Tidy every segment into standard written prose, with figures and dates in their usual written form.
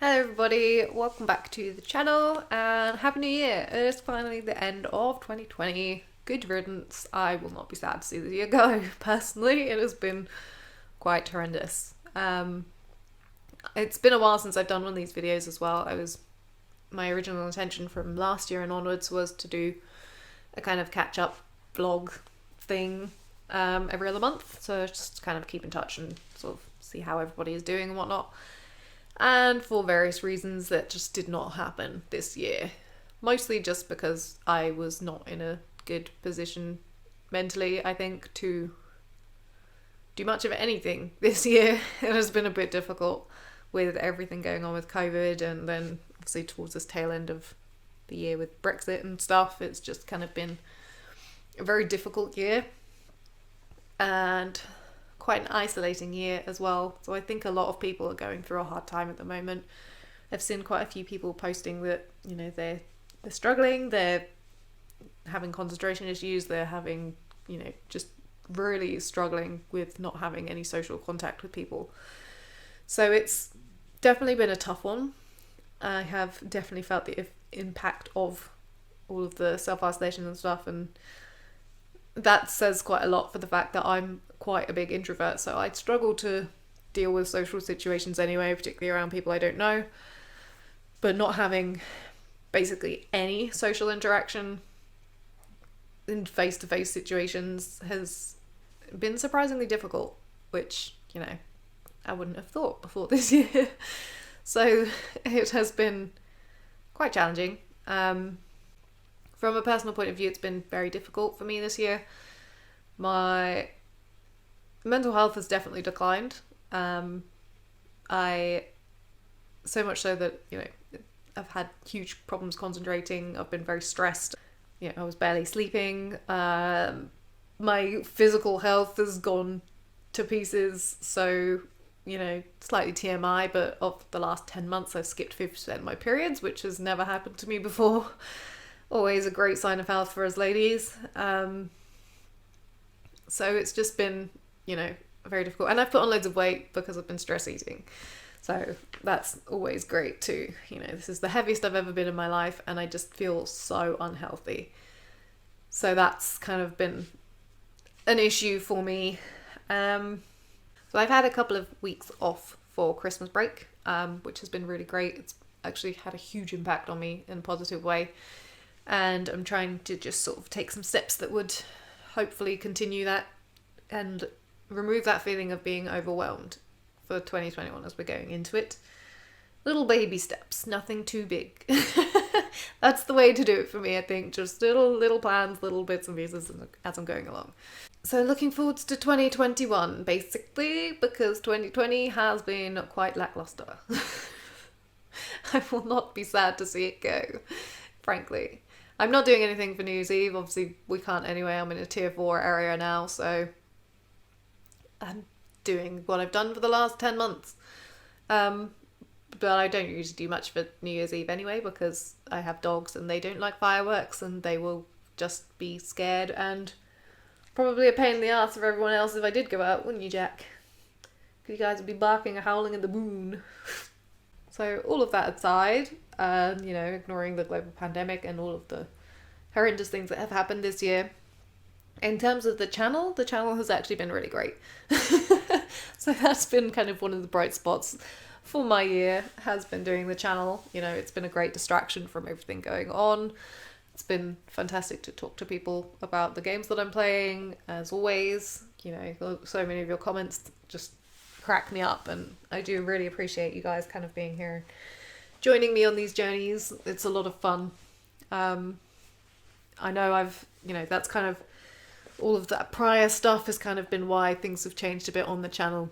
Hello everybody, welcome back to the channel and Happy New Year! It is finally the end of 2020. Good riddance. I will not be sad to see the year go. Personally, it has been quite horrendous. It's been a while since I've done one of these videos as well. My original intention from last year and onwards was to do a kind of catch-up vlog thing every other month. So just kind of keep in touch and sort of see how everybody is doing and whatnot. And for various reasons that just did not happen this year. Mostly just because I was not in a good position mentally, I think, to do much of anything this year. It has been a bit difficult with everything going on with COVID, and then obviously towards this tail end of the year with Brexit and stuff. It's just kind of been a very difficult year and quite an isolating year as well. So I think a lot of people are going through a hard time at the moment. I've seen quite a few people posting that, you know, they're struggling, they're having concentration issues, they're having, you know, just really struggling with not having any social contact with people. So it's definitely been a tough one. I have definitely felt the impact of all of the self-isolation and stuff, and that says quite a lot for the fact that I'm quite a big introvert, so I'd struggle to deal with social situations anyway, particularly around people I don't know. But not having basically any social interaction in face-to-face situations has been surprisingly difficult, which, you know, I wouldn't have thought before this year. So it has been quite challenging. From a personal point of view, it's been very difficult for me this year. My mental health has definitely declined. So much so that, you know, I've had huge problems concentrating. I've been very stressed. You know, I was barely sleeping. My physical health has gone to pieces. So, you know, slightly TMI, but of the last 10 months, I've skipped 50% of my periods, which has never happened to me before. Always a great sign of health for us ladies. So it's just been, you know, very difficult. And I've put on loads of weight because I've been stress eating. So that's always great too. You know, this is the heaviest I've ever been in my life, and I just feel so unhealthy. So that's kind of been an issue for me. So I've had a couple of weeks off for Christmas break, which has been really great. It's actually had a huge impact on me in a positive way. And I'm trying to just sort of take some steps that would hopefully continue that and remove that feeling of being overwhelmed for 2021 as we're going into it. Little baby steps, nothing too big. That's the way to do it for me, I think. Just little plans, little bits and pieces as I'm going along. So looking forwards to 2021, basically, because 2020 has been quite lackluster. I will not be sad to see it go, frankly. I'm not doing anything for New Year's Eve. Obviously, we can't anyway. I'm in a tier 4 area now, so I'm doing what I've done for the last 10 months. But I don't usually do much for New Year's Eve anyway, because I have dogs and they don't like fireworks, and they will just be scared and probably a pain in the ass for everyone else if I did go out, wouldn't you, Jack? Because you guys would be barking and howling at the moon. So all of that aside, you know, ignoring the global pandemic and all of the horrendous things that have happened this year, in terms of the channel has actually been really great. So that's been kind of one of the bright spots for my year, has been doing the channel. You know, it's been a great distraction from everything going on. It's been fantastic to talk to people about the games that I'm playing, as always. You know, so many of your comments just crack me up, and I do really appreciate you guys kind of being here, joining me on these journeys. It's a lot of fun. I know you know, that's kind of, all of that prior stuff has kind of been why things have changed a bit on the channel,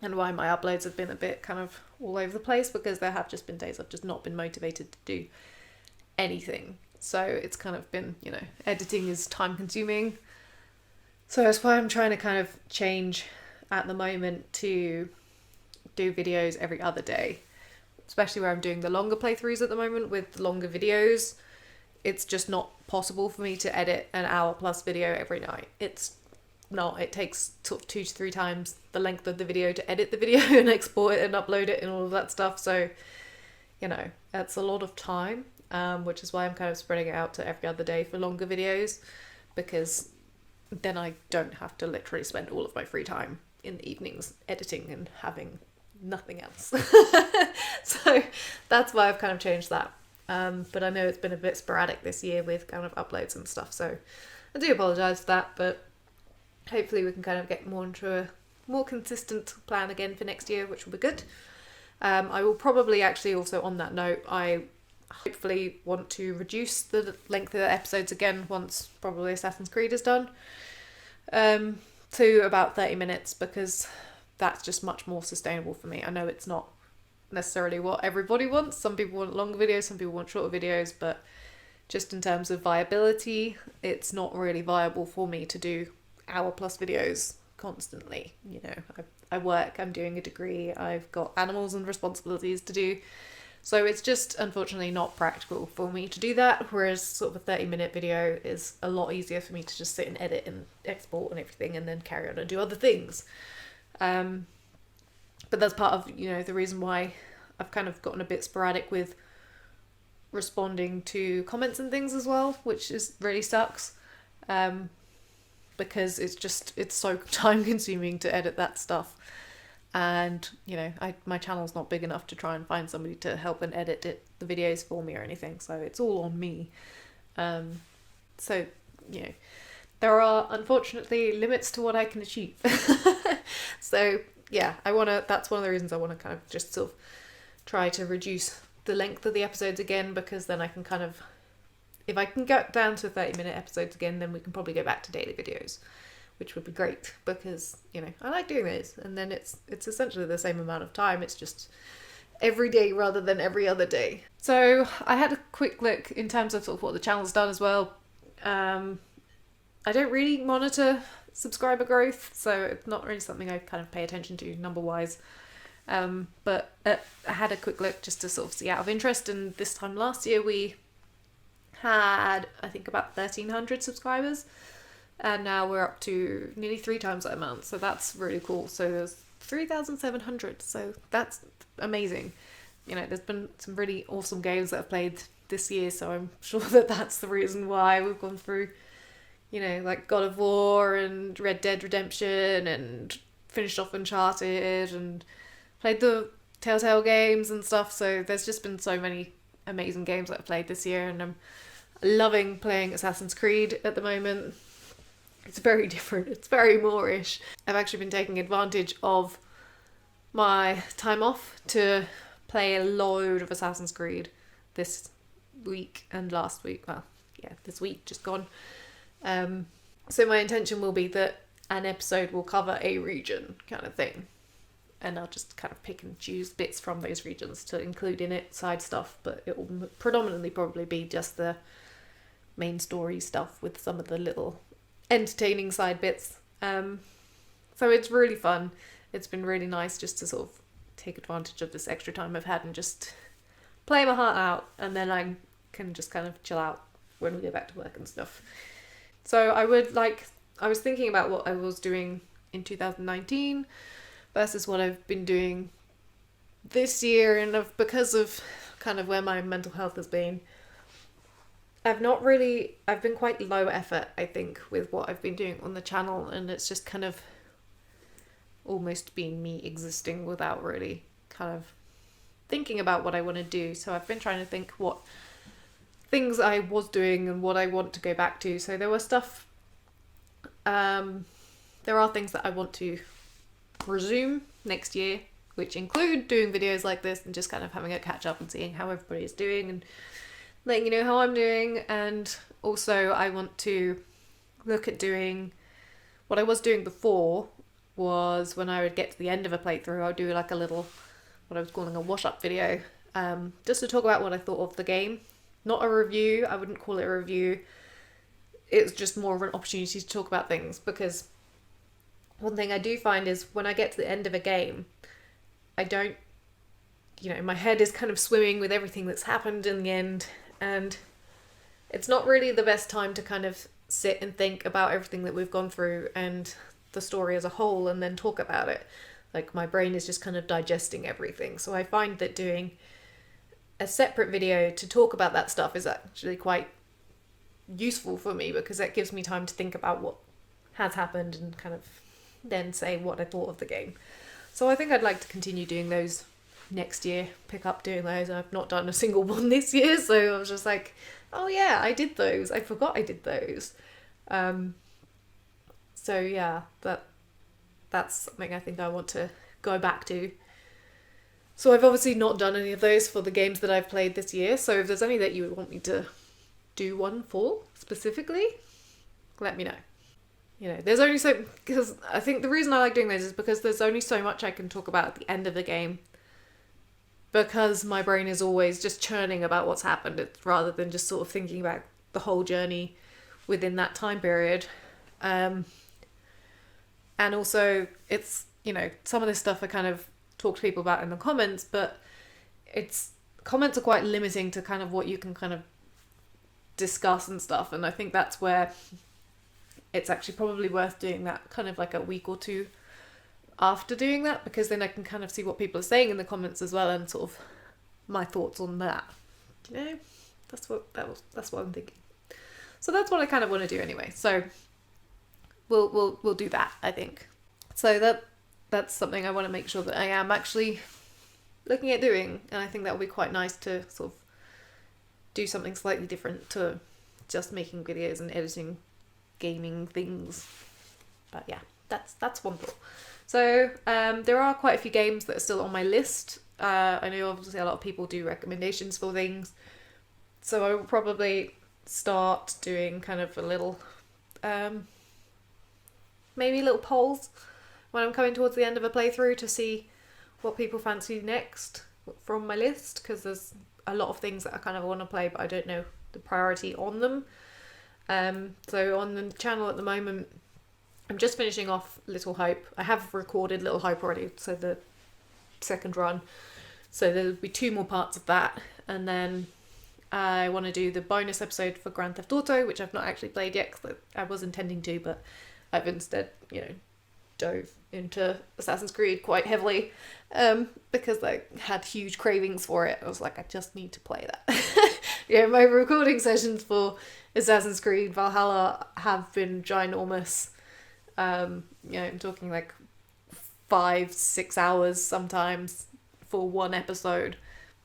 and why my uploads have been a bit kind of all over the place, because there have just been days I've just not been motivated to do anything. So it's kind of been, you know, editing is time consuming. So that's why I'm trying to kind of change at the moment to do videos every other day, especially where I'm doing the longer playthroughs at the moment with longer videos. It's just not possible for me to edit an hour plus video every night. It's not. It takes sort of 2 to 3 times the length of the video to edit the video and export it and upload it and all of that stuff. So, you know, that's a lot of time, which is why I'm kind of spreading it out to every other day for longer videos, because then I don't have to literally spend all of my free time in the evenings editing and having nothing else. So that's why I've kind of changed that. But I know it's been a bit sporadic this year with kind of uploads and stuff, so I do apologise for that, but hopefully we can kind of get more into a more consistent plan again for next year, which will be good. I will probably actually also, on that note, I hopefully want to reduce the length of the episodes again once probably Assassin's Creed is done, to about 30 minutes, because that's just much more sustainable for me. I know it's not necessarily what everybody wants. Some people want longer videos, some people want shorter videos, but just in terms of viability, it's not really viable for me to do hour-plus videos constantly. You know, I work, I'm doing a degree, I've got animals and responsibilities to do, so it's just unfortunately not practical for me to do that, whereas sort of a 30-minute video is a lot easier for me to just sit and edit and export and everything and then carry on and do other things. But that's part of, you know, the reason why I've kind of gotten a bit sporadic with responding to comments and things as well, which is really sucks, because it's so time consuming to edit that stuff. And, you know, my channel's not big enough to try and find somebody to help and edit the videos for me or anything, so it's all on me. So, you know, there are unfortunately limits to what I can achieve. So yeah, that's one of the reasons I want to kind of just sort of try to reduce the length of the episodes again, because then I can kind of, if I can get down to 30-minute episodes again, then we can probably go back to daily videos, which would be great, because, you know, I like doing those, and then it's essentially the same amount of time, it's just every day rather than every other day. So I had a quick look in terms of sort of what the channel's done as well. I don't really monitor subscriber growth, so it's not really something I kind of pay attention to number-wise. But I had a quick look just to sort of see out of interest, and this time last year we had, I think, about 1,300 subscribers, and now we're up to nearly 3 times that amount, so that's really cool. So there's 3,700, so that's amazing. You know, there's been some really awesome games that I've played this year, so I'm sure that that's the reason why we've gone through, you know, like God of War and Red Dead Redemption, and finished off Uncharted and played the Telltale games and stuff. So there's just been so many amazing games that I've played this year, and I'm loving playing Assassin's Creed at the moment. It's very different, it's very Moorish. I've actually been taking advantage of my time off to play a load of Assassin's Creed this week and last week. Well, yeah, this week just gone. So my intention will be that an episode will cover a region kind of thing, and I'll just kind of pick and choose bits from those regions to include in it, side stuff, but it will predominantly probably be just the main story stuff with some of the little entertaining side bits. So it's really fun. It's been really nice just to sort of take advantage of this extra time I've had and just play my heart out, and then I can just kind of chill out when we go back to work and stuff. So I was thinking about what I was doing in 2019 versus what I've been doing this year, and because of kind of where my mental health has been, I've been quite low effort, I think, with what I've been doing on the channel, and it's just kind of almost been me existing without really kind of thinking about what I want to do. So I've been trying to think what things I was doing and what I want to go back to. So there are things that I want to resume next year, which include doing videos like this and just kind of having a catch up and seeing how everybody is doing and letting you know how I'm doing. And also I want to look at doing what I was doing before, was when I would get to the end of a playthrough, I would do like a little, what I was calling a wash up video, just to talk about what I thought of the game. Not a review, I wouldn't call it a review. It's just more of an opportunity to talk about things, because one thing I do find is when I get to the end of a game, I don't, you know, my head is kind of swimming with everything that's happened in the end, and it's not really the best time to kind of sit and think about everything that we've gone through and the story as a whole and then talk about it. Like, my brain is just kind of digesting everything. So I find that doing a separate video to talk about that stuff is actually quite useful for me, because that gives me time to think about what has happened and kind of then say what I thought of the game. So I think I'd like to continue doing those next year, pick up doing those. I've not done a single one this year, so I was just like, oh yeah, I did those. I forgot I did those. So yeah, that's something I think I want to go back to. So I've obviously not done any of those for the games that I've played this year, so if there's any that you would want me to do one for specifically, let me know. You know, there's only so, because I think the reason I like doing this is because there's only so much I can talk about at the end of the game, because my brain is always just churning about what's happened, rather than just sort of thinking about the whole journey within that time period. And also, it's, you know, some of this stuff I kind of talk to people about in the comments, but comments are quite limiting to kind of what you can kind of discuss and stuff, and I think that's where it's actually probably worth doing that kind of like a week or two after doing that, because then I can kind of see what people are saying in the comments as well, and sort of my thoughts on that. You know, that's what I'm thinking. So that's what I kind of want to do anyway. So we'll do that, I think. So that's something I want to make sure that I am actually looking at doing, and I think that would be quite nice to sort of do something slightly different to just making videos and editing gaming things. But yeah, that's one thought. So there are quite a few games that are still on my list. I know obviously a lot of people do recommendations for things, so I will probably start doing kind of a little maybe little polls when I'm coming towards the end of a playthrough to see what people fancy next from my list, because there's a lot of things that I kind of want to play, but I don't know the priority on them. So on the channel at the moment, I'm just finishing off Little Hope. I have recorded Little Hope already, so the second run. So there'll be 2 more parts of that, and then I want to do the bonus episode for Grand Theft Auto, which I've not actually played yet, because I was intending to, but I've instead, you know, dove into Assassin's Creed quite heavily, because I had huge cravings for it. I was like, I just need to play that. Yeah, my recording sessions for Assassin's Creed Valhalla have been ginormous. You know, I'm talking like 5-6 hours sometimes for one episode.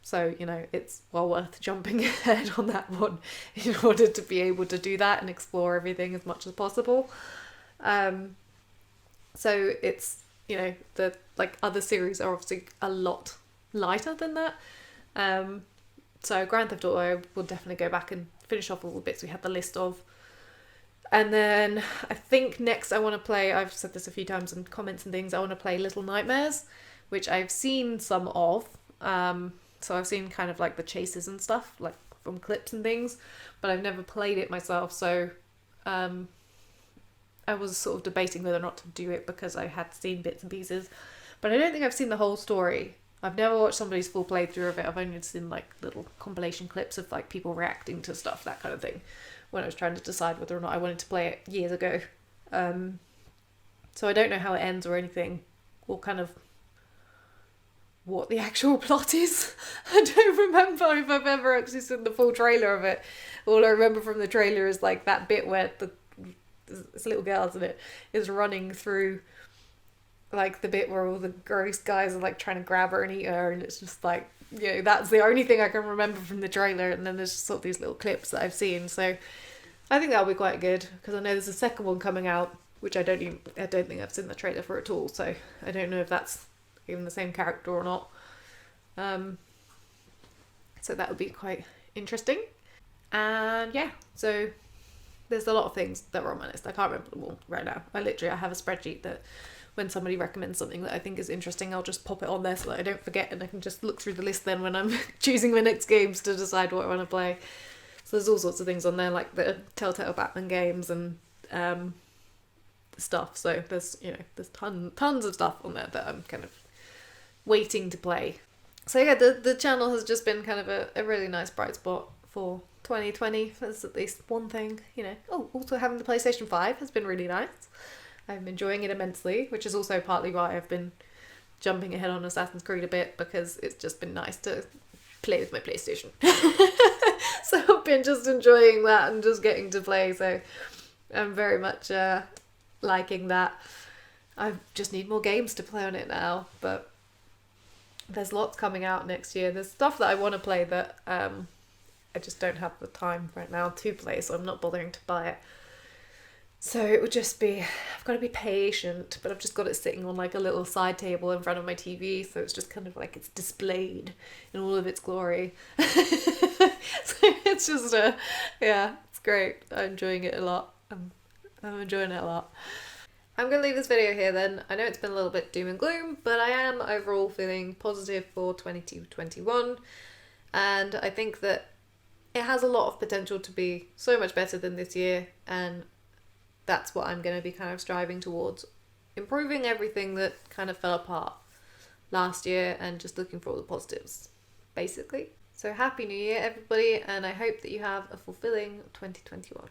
So, you know, it's well worth jumping ahead on that one in order to be able to do that and explore everything as much as possible. So it's, you know, the like other series are obviously a lot lighter than that. So Grand Theft Auto, we'll definitely go back and finish off all the bits we had the list of. And then I think next I want to play, I've said this a few times in comments and things, I want to play Little Nightmares, which I've seen some of. So I've seen kind of like the chases and stuff, like from clips and things, but I've never played it myself. So I was sort of debating whether or not to do it, because I had seen bits and pieces, but I don't think I've seen the whole story. I've never watched somebody's full playthrough of it. I've only seen like little compilation clips of like people reacting to stuff, that kind of thing, when I was trying to decide whether or not I wanted to play it years ago. So I don't know how it ends or anything, or kind of what the actual plot is. I don't remember if I've ever actually seen the full trailer of it. All I remember from the trailer is like that bit where this little girl, isn't it, is running through like the bit where all the gross guys are like trying to grab her and eat her, and it's just like, you know, that's the only thing I can remember from the trailer. And then there's just sort of these little clips that I've seen, so I think that'll be quite good, because I know there's a second one coming out, which I don't think I've seen the trailer for at all, so I don't know if that's even the same character or not. So that would be quite interesting. And yeah, so there's a lot of things that were on my list. I can't remember them all right now. I have a spreadsheet that when somebody recommends something that I think is interesting, I'll just pop it on there so that I don't forget, and I can just look through the list then when I'm choosing my next games to decide what I want to play. So there's all sorts of things on there, like the Telltale Batman games and stuff. So there's, you know, there's tons of stuff on there that I'm kind of waiting to play. So yeah, the channel has just been kind of a really nice bright spot for 2020 is at least one thing, you know. Oh, also having the PlayStation 5 has been really nice. I'm enjoying it immensely, which is also partly why I've been jumping ahead on Assassin's Creed a bit, because it's just been nice to play with my PlayStation. So I've been just enjoying that and just getting to play, so I'm very much liking that. I just need more games to play on it now, but there's lots coming out next year. There's stuff that I want to play that I just don't have the time right now to play, so I'm not bothering to buy it. So it would just be, I've got to be patient, but I've just got it sitting on like a little side table in front of my TV, so it's just kind of like it's displayed in all of its glory. So it's just yeah, it's great. I'm enjoying it a lot. I'm enjoying it a lot. I'm going to leave this video here then. I know it's been a little bit doom and gloom, but I am overall feeling positive for 2021, and I think that it has a lot of potential to be so much better than this year, and that's what I'm going to be kind of striving towards. Improving everything that kind of fell apart last year and just looking for all the positives, basically. So happy new year, everybody, and I hope that you have a fulfilling 2021.